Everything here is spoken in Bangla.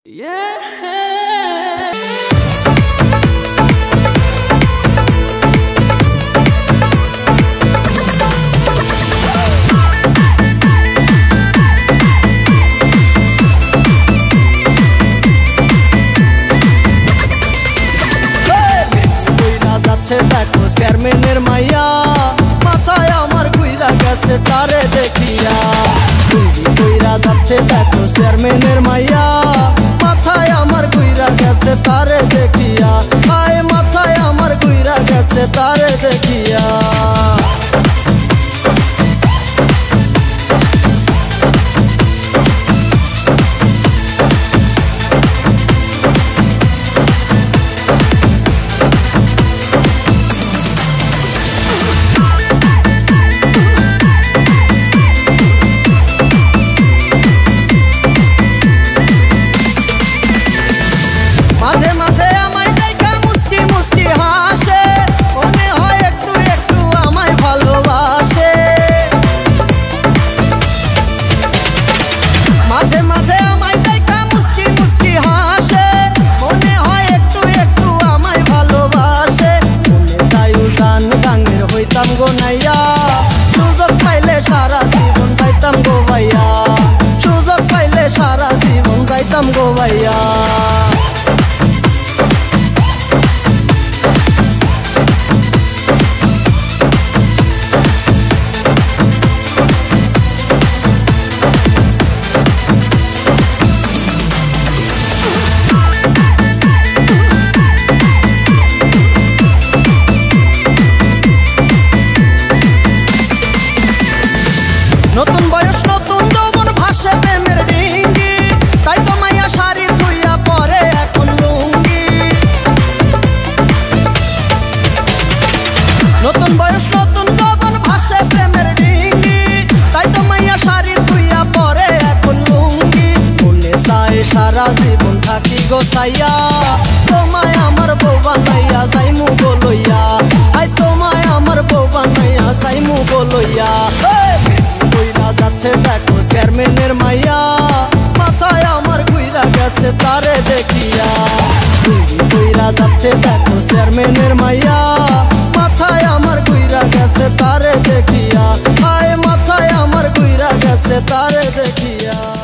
देखो চেয়ারম্যানের মাইয়া মাথায় আমার ঘুইরা গেছে তারে দেখিয়া কইরা যাচ্ছে দেখো চেয়ারম্যানের মাইয়া মাথায় আমার ঘুইরা গেছে তারে দেখিয়া আয় মাথায় আমার ঘুইরা গেছে তারে দেখিয়া সুযোগ পাইলে সারা জীবন যাইতাম গো ভাইয়া সুযোগ পাইলে সারা জীবন যাইতাম গো ভাইয়া নতুন বয়স নতুন যৌবন ভাসে প্রেমের ডিঙ্গি তাই তো মাইয়া শাড়ি ধুইয়া পরে এখন লুঙ্গি নতুন বয়স নতুন যৌবন ভাসে প্রেমের ডিঙ্গি তাই তো মাইয়া শাড়ি ধুইয়া পরে এখন লুঙ্গি মনে চায় সারা জীবন থাকি গোছাইয়া তোমায় আমার বউ বানাইয়া যাইমু গো লইয়া আই তোমায় আমার বউ বানাইয়া যাইমু গো লইয়া দেখো চেয়ারম্যানের মাইয়া মাথায় আমার ঘুইরা গেছে তারে দেখিয়া কইরা যাচ্ছে দেখো চেয়ারম্যানের মাইয়া মাথায় আমার ঘুইরা গেছে তারে দেখিয়া আয় মাথায় আমার ঘুইরা গেছে তারে দেখিয়া।